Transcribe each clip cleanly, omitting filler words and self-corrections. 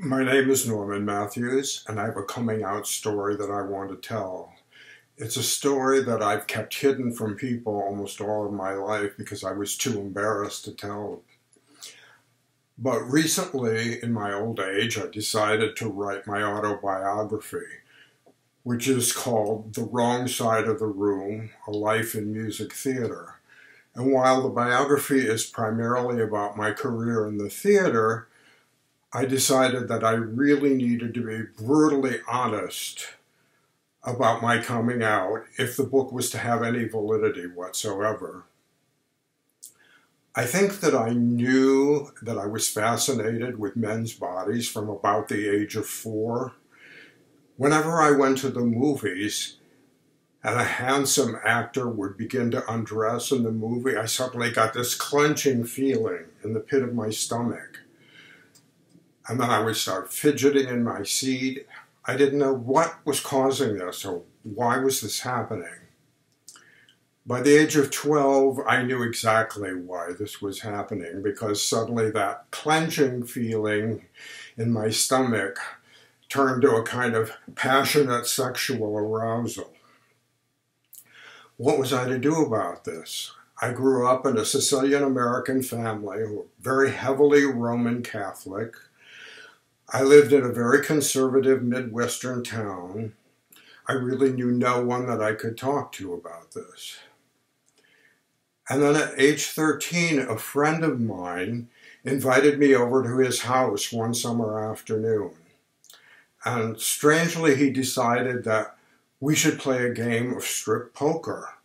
My name is Norman Matthews, and I have a coming out story that I want to tell. It's a story that I've kept hidden from people almost all of my life because I was too embarrassed to tell. But recently, in my old age, I decided to write my autobiography, which is called The Wrong Side of the Room, A Life in Music Theater. And while the biography is primarily about my career in the theater, I decided that I really needed to be brutally honest about my coming out if the book was to have any validity whatsoever. I think that I knew that I was fascinated with men's bodies from about the age of 4. Whenever I went to the movies and a handsome actor would begin to undress in the movie, I suddenly got this clenching feeling in the pit of my stomach. And then I would start fidgeting in my seat. I didn't know what was causing this or why was this happening. By the age of 12, I knew exactly why this was happening, because suddenly that clenching feeling in my stomach turned to a kind of passionate sexual arousal. What was I to do about this? I grew up in a Sicilian-American family who were very heavily Roman Catholic. I lived in a very conservative Midwestern town. I really knew no one that I could talk to about this. And then at age 13, a friend of mine invited me over to his house one summer afternoon. And strangely, he decided that we should play a game of strip poker.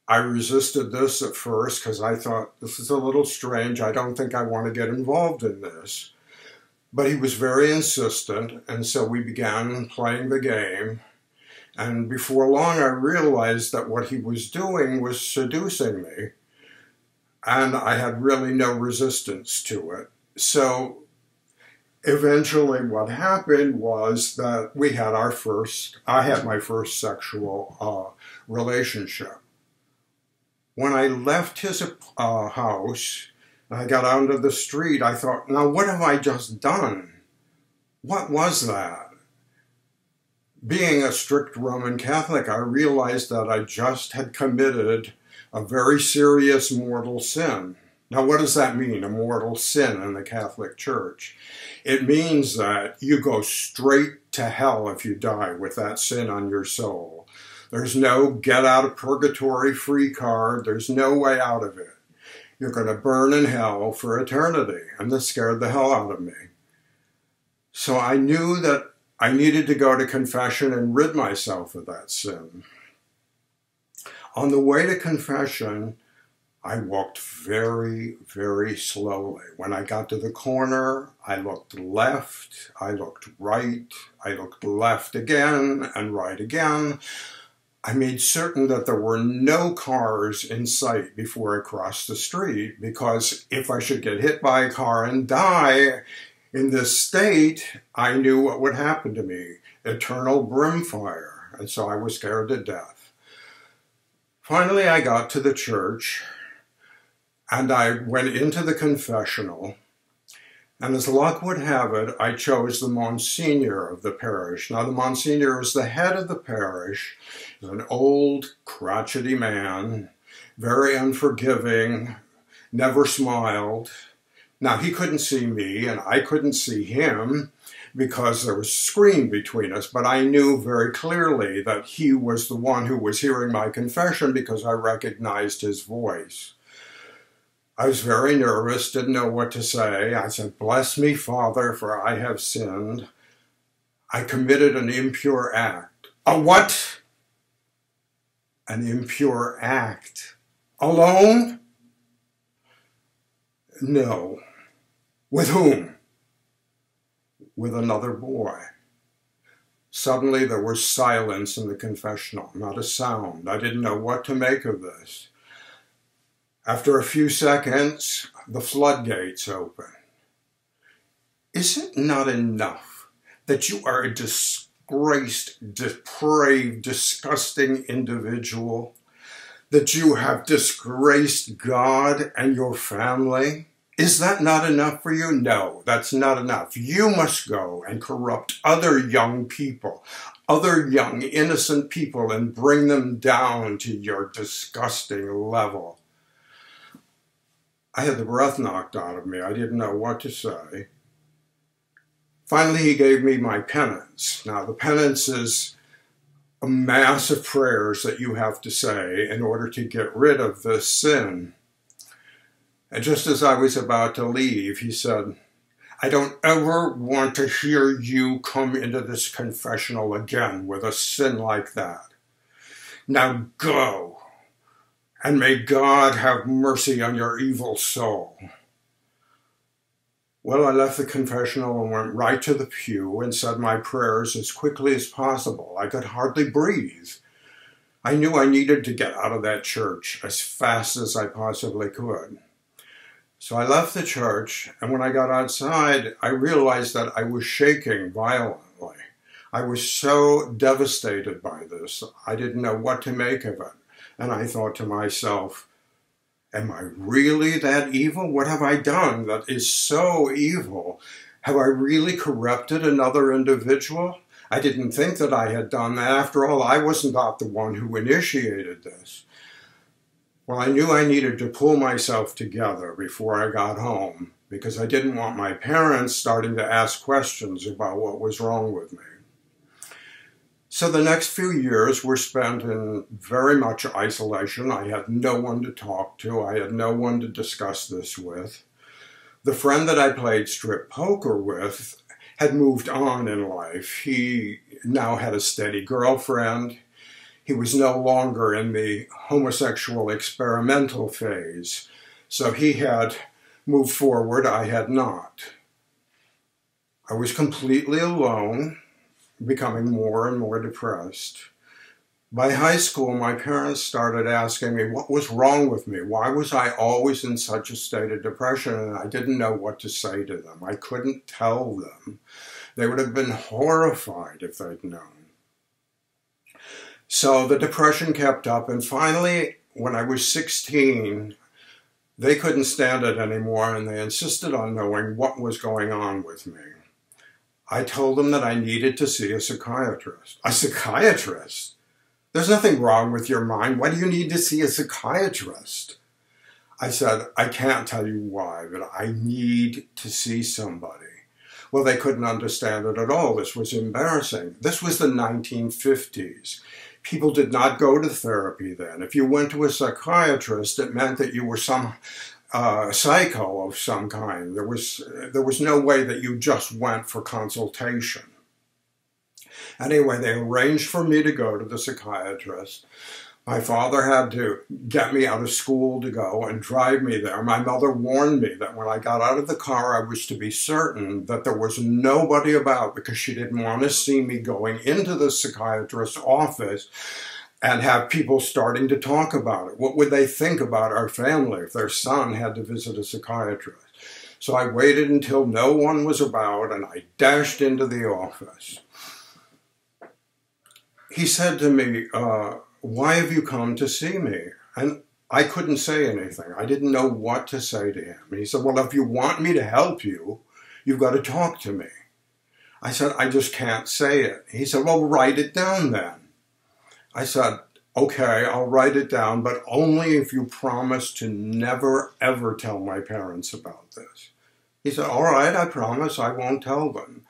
I resisted this at first because I thought, this is a little strange. I don't think I want to get involved in this. But he was very insistent, and so we began playing the game. And before long, I realized that what he was doing was seducing me, and I had really no resistance to it. So eventually what happened was that I had my first sexual relationship. When I left his house, I got out into the street, I thought, now what have I just done? What was that? Being a strict Roman Catholic, I realized that I just had committed a very serious mortal sin. Now what does that mean, a mortal sin in the Catholic Church? It means that you go straight to hell if you die with that sin on your soul. There's no get out of purgatory free card, there's no way out of it. You're going to burn in hell for eternity. And this scared the hell out of me. So I knew that I needed to go to confession and rid myself of that sin. On the way to confession, I walked very, very slowly. When I got to the corner, I looked left, I looked right, I looked left again and right again. I made certain that there were no cars in sight before I crossed the street, because if I should get hit by a car and die in this state, I knew what would happen to me, eternal brimfire, and so I was scared to death. Finally, I got to the church, and I went into the confessional, and as luck would have it, I chose the Monsignor of the parish. Now, the Monsignor is the head of the parish. He's an old, crotchety man, very unforgiving, never smiled. Now, he couldn't see me, and I couldn't see him because there was a screen between us, but I knew very clearly that he was the one who was hearing my confession because I recognized his voice. I was very nervous, didn't know what to say. I said, "Bless me, Father, for I have sinned. I committed an impure act." "A what?" "An impure act." "Alone?" "No." "With whom?" "With another boy." Suddenly there was silence in the confessional, not a sound. I didn't know what to make of this. After a few seconds, the floodgates open. "Is it not enough that you are a disgraced, depraved, disgusting individual, that you have disgraced God and your family? Is that not enough for you? No, that's not enough. You must go and corrupt other young people, other young innocent people, and bring them down to your disgusting level. I had the breath knocked out of me. I didn't know what to say. Finally, he gave me my penance. Now, the penance is a mass of prayers that you have to say in order to get rid of this sin. And just as I was about to leave, he said, I don't ever want to hear you come into this confessional again with a sin like that. Now go, and may God have mercy on your evil soul. Well, I left the confessional and went right to the pew and said my prayers as quickly as possible. I could hardly breathe. I knew I needed to get out of that church as fast as I possibly could. So I left the church, and when I got outside, I realized that I was shaking violently. I was so devastated by this. I didn't know what to make of it. And I thought to myself, am I really that evil? What have I done that is so evil? Have I really corrupted another individual? I didn't think that I had done that. After all, I wasn't the one who initiated this. Well, I knew I needed to pull myself together before I got home because I didn't want my parents starting to ask questions about what was wrong with me. So the next few years were spent in very much isolation. I had no one to talk to. I had no one to discuss this with. The friend that I played strip poker with had moved on in life. He now had a steady girlfriend. He was no longer in the homosexual experimental phase. So he had moved forward, I had not. I was completely alone, becoming more and more depressed. By high school, my parents started asking me what was wrong with me. Why was I always in such a state of depression? And I didn't know what to say to them. I couldn't tell them. They would have been horrified if they'd known. So the depression kept up, and finally, when I was 16, they couldn't stand it anymore, and they insisted on knowing what was going on with me. I told them that I needed to see a psychiatrist. A psychiatrist? There's nothing wrong with your mind. Why do you need to see a psychiatrist? I said, I can't tell you why, but I need to see somebody. Well, they couldn't understand it at all. This was embarrassing. This was the 1950s. People did not go to therapy then. If you went to a psychiatrist, it meant that you were some psycho of some kind. There was no way that you just went for consultation. Anyway, they arranged for me to go to the psychiatrist. My father had to get me out of school to go and drive me there. My mother warned me that when I got out of the car, I was to be certain that there was nobody about because she didn't want to see me going into the psychiatrist's office and have people starting to talk about it. What would they think about our family if their son had to visit a psychiatrist? So I waited until no one was about and I dashed into the office. He said to me, why have you come to see me? And I couldn't say anything. I didn't know what to say to him. And he said, well, if you want me to help you, you've got to talk to me. I said, I just can't say it. He said, well, write it down then. I said, okay, I'll write it down, but only if you promise to never, ever tell my parents about this. He said, all right, I promise I won't tell them.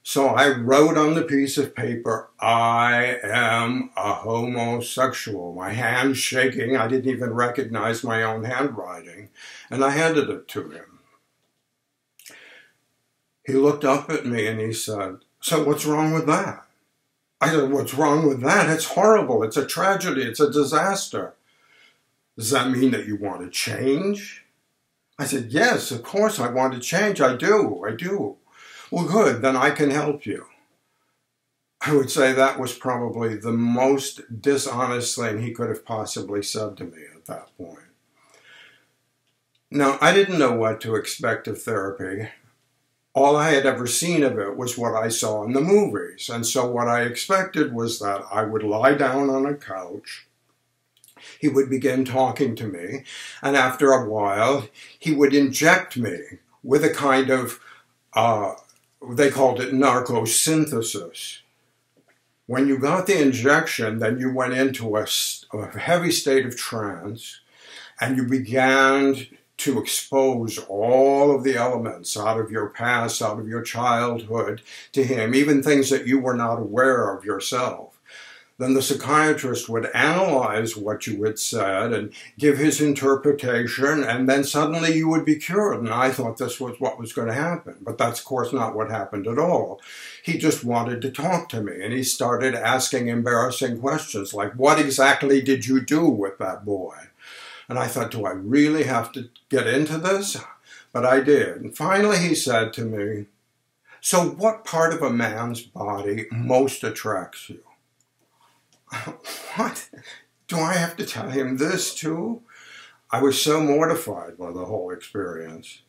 So I wrote on the piece of paper, I am a homosexual. My hand shaking. I didn't even recognize my own handwriting. And I handed it to him. He looked up at me and he said, so what's wrong with that? I said, what's wrong with that? It's horrible. It's a tragedy. It's a disaster. Does that mean that you want to change? I said, yes, of course I want to change. I do. Well, good, then I can help you. I would say that was probably the most dishonest thing he could have possibly said to me at that point. Now, I didn't know what to expect of therapy. All I had ever seen of it was what I saw in the movies. And so what I expected was that I would lie down on a couch He would begin talking to me, and after a while, he would inject me with a kind of, they called it narcosynthesis. When you got the injection, then you went into a heavy state of trance, and you began to expose all of the elements out of your past, out of your childhood to him, even things that you were not aware of yourself. Then the psychiatrist would analyze what you had said and give his interpretation, and then suddenly you would be cured. And I thought this was what was going to happen. But that's, of course, not what happened at all. He just wanted to talk to me, and he started asking embarrassing questions like, what exactly did you do with that boy? And I thought, do I really have to get into this? But I did. And finally he said to me, so what part of a man's body most attracts you? What? Do I have to tell him this too? I was so mortified by the whole experience.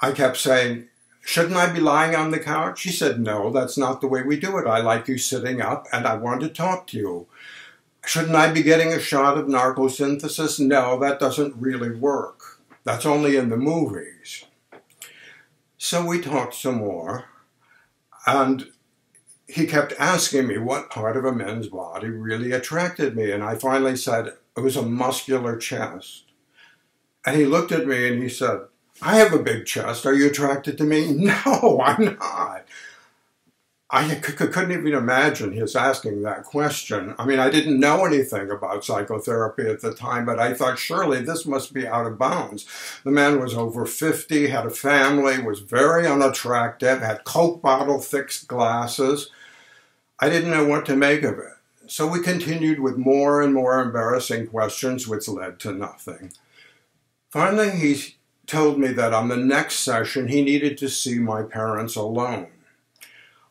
I kept saying, shouldn't I be lying on the couch? He said, no, that's not the way we do it. I like you sitting up and I want to talk to you. Shouldn't I be getting a shot of narcosynthesis? No, that doesn't really work. That's only in the movies. So we talked some more, and he kept asking me what part of a man's body really attracted me, and I finally said it was a muscular chest. And he looked at me and he said, I have a big chest. Are you attracted to me? No, I'm not. I couldn't even imagine his asking that question. I mean, I didn't know anything about psychotherapy at the time, but I thought, surely this must be out of bounds. The man was over 50, had a family, was very unattractive, had Coke bottle thick glasses. I didn't know what to make of it. So we continued with more and more embarrassing questions, which led to nothing. Finally, he told me that on the next session, he needed to see my parents alone.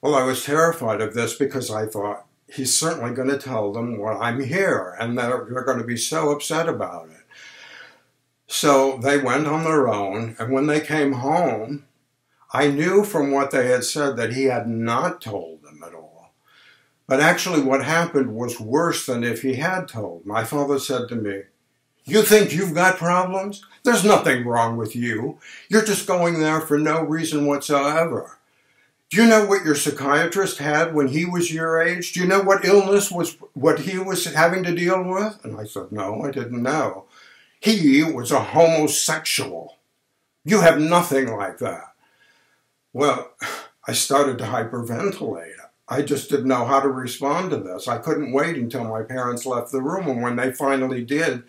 Well, I was terrified of this because I thought, he's certainly going to tell them what I'm here, and they're going to be so upset about it. So they went on their own, and when they came home, I knew from what they had said that he had not told them at all. But actually what happened was worse than if he had told. My father said to me, you think you've got problems? There's nothing wrong with you. You're just going there for no reason whatsoever. Do you know what your psychiatrist had when he was your age? Do you know what illness was, what he was having to deal with? And I said, no, I didn't know. He was a homosexual. You have nothing like that. Well, I started to hyperventilate. I just didn't know how to respond to this. I couldn't wait until my parents left the room. And when they finally did,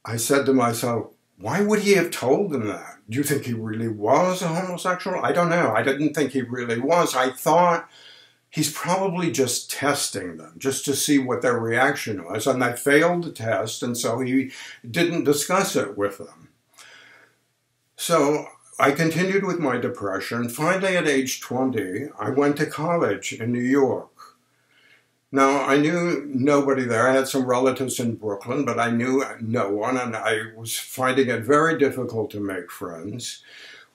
I said to myself, why would he have told them that? Do you think he really was a homosexual? I don't know. I didn't think he really was. I thought he's probably just testing them, just to see what their reaction was. And they failed the test, and so he didn't discuss it with them. So I continued with my depression. Finally, at age 20, I went to college in New York. Now, I knew nobody there. I had some relatives in Brooklyn, but I knew no one, and I was finding it very difficult to make friends.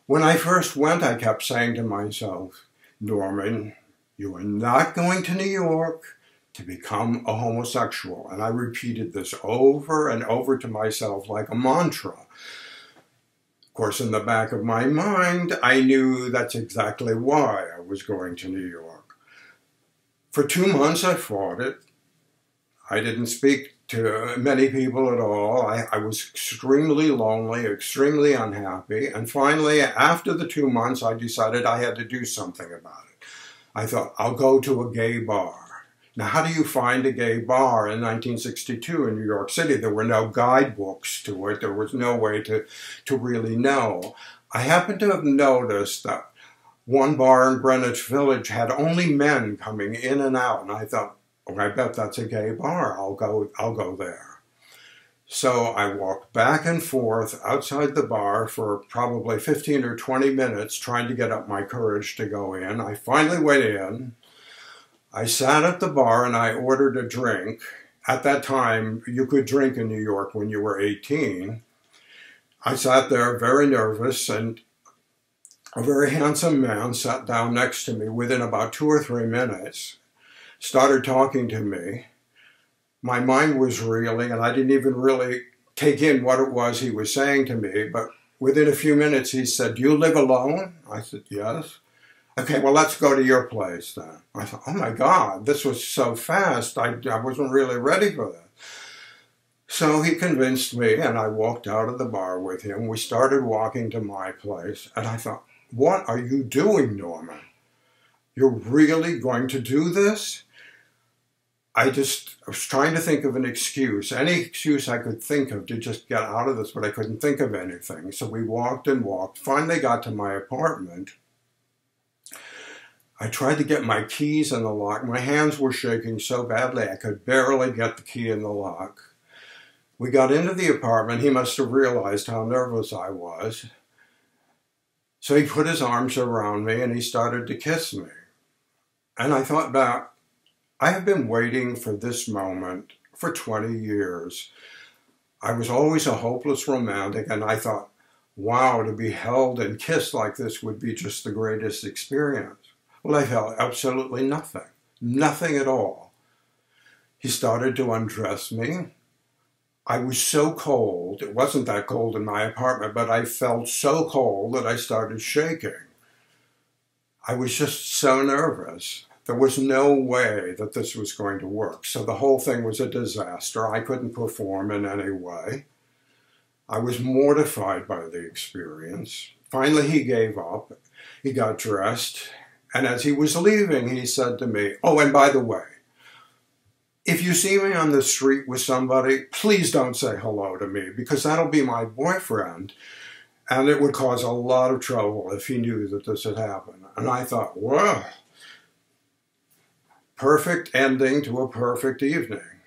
When I first went, I kept saying to myself, Norman, you are not going to New York to become a homosexual. And I repeated this over and over to myself like a mantra. Of course, in the back of my mind, I knew that's exactly why I was going to New York. For 2 months, I fought it. I didn't speak to many people at all. I was extremely lonely, extremely unhappy. And finally, after the 2 months, I decided I had to do something about it. I thought, I'll go to a gay bar. Now, how do you find a gay bar in 1962 in New York City? There were no guidebooks to it. There was no way to really know. I happened to have noticed that one bar in Greenwich Village had only men coming in and out, and I thought, oh, I bet that's a gay bar. I'll go there. So I walked back and forth outside the bar for probably 15 or 20 minutes trying to get up my courage to go in. I finally went in. I sat at the bar and I ordered a drink. At that time, you could drink in New York when you were 18. I sat there very nervous, and a very handsome man sat down next to me within about 2 or 3 minutes, started talking to me, My mind was reeling, and I didn't even really take in what it was he was saying to me. But within a few minutes, he said, "Do you live alone?" I said, "Yes." "Okay, well, let's go to your place then." I thought, oh my God, this was so fast. I wasn't really ready for that. So he convinced me, and I walked out of the bar with him. We started walking to my place, and I thought, what are you doing, Norman? You're really going to do this? I was trying to think of an excuse, any excuse I could think of to just get out of this, but I couldn't think of anything. So we walked and walked, finally got to my apartment. I tried to get my keys in the lock. My hands were shaking so badly I could barely get the key in the lock. We got into the apartment. He must have realized how nervous I was. So he put his arms around me and he started to kiss me. And I thought back, I have been waiting for this moment for 20 years. I was always a hopeless romantic, and I thought, wow, to be held and kissed like this would be just the greatest experience. Well, I felt absolutely nothing. Nothing at all. He started to undress me. I was so cold. It wasn't that cold in my apartment, but I felt so cold that I started shaking. I was just so nervous. There was no way that this was going to work. So the whole thing was a disaster. I couldn't perform in any way. I was mortified by the experience. Finally, he gave up. He got dressed. And as he was leaving, he said to me, "Oh, and by the way, if you see me on the street with somebody, please don't say hello to me, because that'll be my boyfriend, and it would cause a lot of trouble if he knew that this had happened." And I thought, whoa, perfect ending to a perfect evening.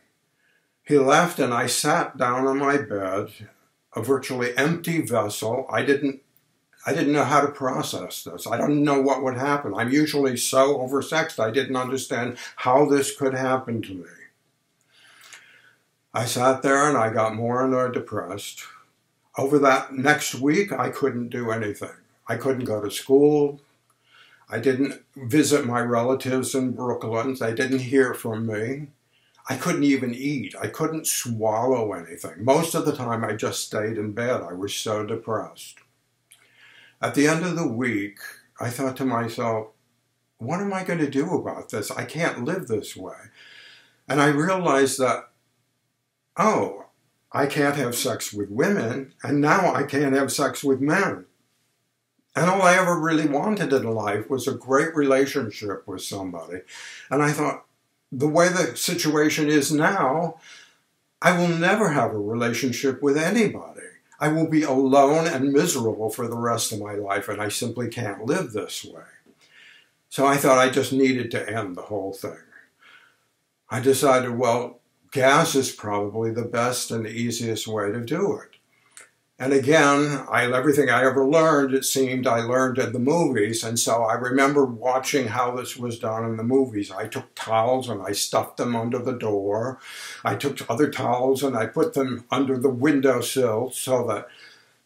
He left, and I sat down on my bed, a virtually empty vessel. I didn't know how to process this. I don't know what would happen. I'm usually so oversexed, I didn't understand how this could happen to me. I sat there and I got more and more depressed. Over that next week, I couldn't do anything. I couldn't go to school. I didn't visit my relatives in Brooklyn. They didn't hear from me. I couldn't even eat. I couldn't swallow anything. Most of the time, I just stayed in bed. I was so depressed. At the end of the week, I thought to myself, what am I going to do about this? I can't live this way. And I realized that, oh, I can't have sex with women, and now I can't have sex with men. And all I ever really wanted in life was a great relationship with somebody. And I thought, the way the situation is now, I will never have a relationship with anybody. I will be alone and miserable for the rest of my life, and I simply can't live this way. So I thought I just needed to end the whole thing. I decided, well, gas is probably the best and the easiest way to do it. And again, everything I ever learned, it seemed I learned in the movies. And so I remember watching how this was done in the movies. I took towels and I stuffed them under the door. I took other towels and I put them under the windowsill so that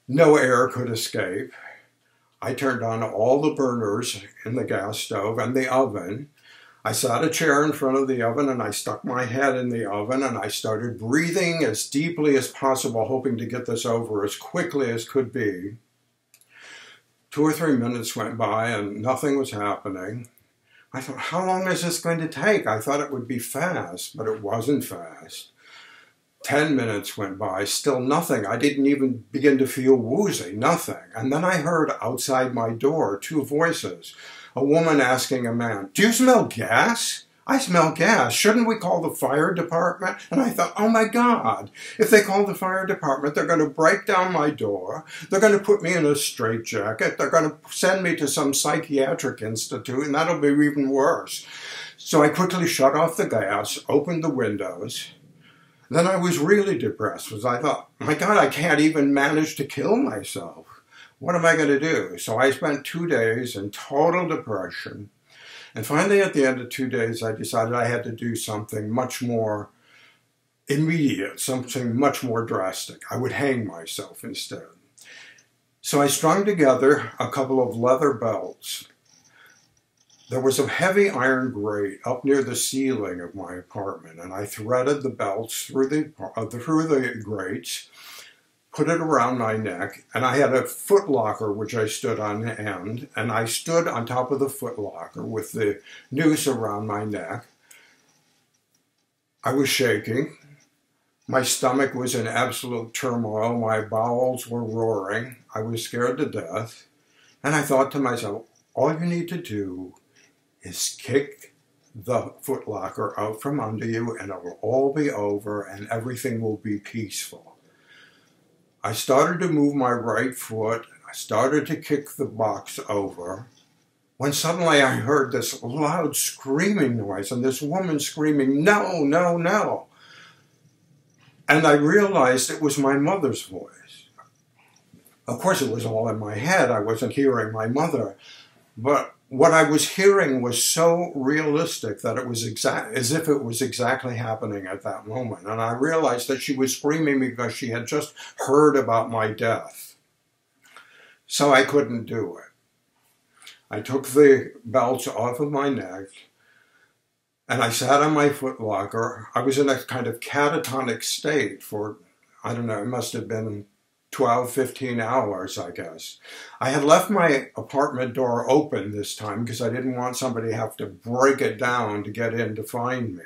no air could escape. I turned on all the burners in the gas stove and the oven. I sat a chair in front of the oven and I stuck my head in the oven and I started breathing as deeply as possible, hoping to get this over as quickly as could be. 2 or 3 minutes went by and nothing was happening. I thought, how long is this going to take? I thought it would be fast, but it wasn't fast. 10 minutes went by, still nothing. I didn't even begin to feel woozy, nothing. And then I heard outside my door 2 voices. A woman asking a man, "Do you smell gas?" "I smell gas. Shouldn't we call the fire department?" And I thought, oh my God, if they call the fire department, they're going to break down my door. They're going to put me in a straitjacket. They're going to send me to some psychiatric institute, and that'll be even worse. So I quickly shut off the gas, opened the windows. Then I was really depressed because I thought, my God, I can't even manage to kill myself. What am I going to do? So I spent 2 days in total depression. And finally, at the end of 2 days, I decided I had to do something much more immediate, something much more drastic. I would hang myself instead. So I strung together a couple of leather belts. There was a heavy iron grate up near the ceiling of my apartment, and I threaded the belts through the grates, put it around my neck, and I had a foot locker which I stood on end, and I stood on top of the foot locker with the noose around my neck. I was shaking. My stomach was in absolute turmoil. My bowels were roaring. I was scared to death. And I thought to myself, all you need to do is kick the foot locker out from under you and it will all be over and everything will be peaceful. I started to move my right foot. I started to kick the box over when suddenly I heard this loud screaming noise and this woman screaming, "No, no, no." And I realized it was my mother's voice. Of course, it was all in my head. I wasn't hearing my mother. But what I was hearing was so realistic that it was as if it was exactly happening at that moment. And I realized that she was screaming because she had just heard about my death. So I couldn't do it. I took the belts off of my neck, and I sat on my foot locker. I was in a kind of catatonic state for, I don't know, it must have been 12, 15 hours, I guess. I had left my apartment door open this time because I didn't want somebody to have to break it down to get in to find me.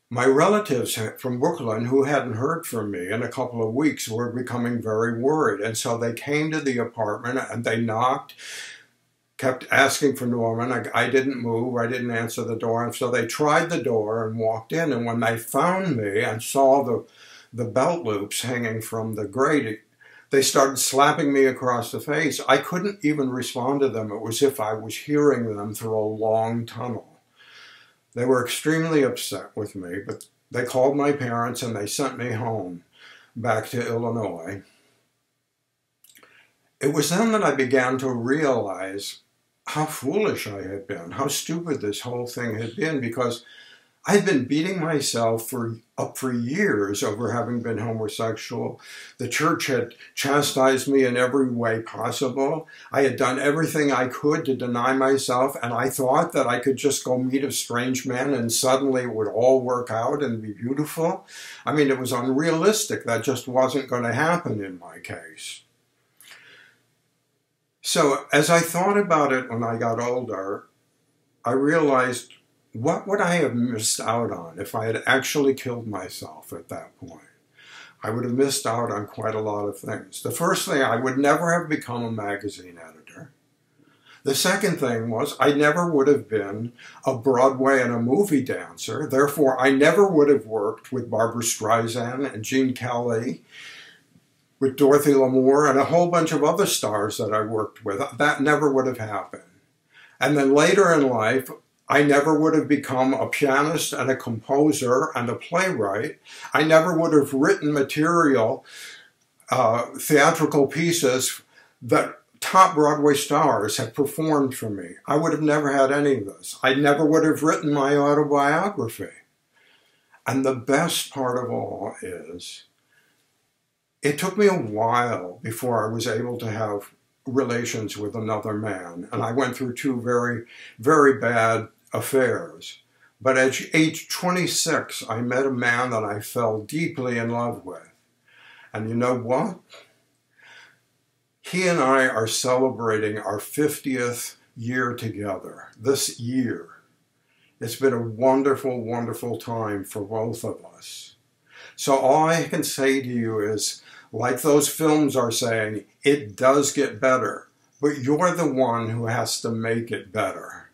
My relatives from Brooklyn, who hadn't heard from me in a couple of weeks, were becoming very worried. And so they came to the apartment and they knocked, kept asking for Norman. I didn't move. I didn't answer the door. And so they tried the door and walked in. And when they found me and saw the belt loops hanging from the grate, they started slapping me across the face. I couldn't even respond to them. It was as if I was hearing them through a long tunnel. They were extremely upset with me, but they called my parents and they sent me home back to Illinois. It was then that I began to realize how foolish I had been, how stupid this whole thing had been, because I had been beating myself up for years over having been homosexual. The church had chastised me in every way possible. I had done everything I could to deny myself, and I thought that I could just go meet a strange man and suddenly it would all work out and be beautiful. I mean, it was unrealistic. That just wasn't going to happen in my case. So as I thought about it when I got older, I realized, what would I have missed out on if I had actually killed myself at that point? I would have missed out on quite a lot of things. The first thing, I would never have become a magazine editor. The second thing was, I never would have been a Broadway and a movie dancer. Therefore, I never would have worked with Barbra Streisand and Gene Kelly, with Dorothy Lamour and a whole bunch of other stars that I worked with. That never would have happened. And then later in life, I never would have become a pianist and a composer and a playwright. I never would have written material, theatrical pieces that top Broadway stars have performed for me. I would have never had any of this. I never would have written my autobiography. And the best part of all is, it took me a while before I was able to have relations with another man. And I went through two very, very bad affairs. But at age 26, I met a man that I fell deeply in love with. And you know what? He and I are celebrating our 50th year together this year. It's been a wonderful, wonderful time for both of us. So all I can say to you is, like those films are saying, it does get better, but you're the one who has to make it better.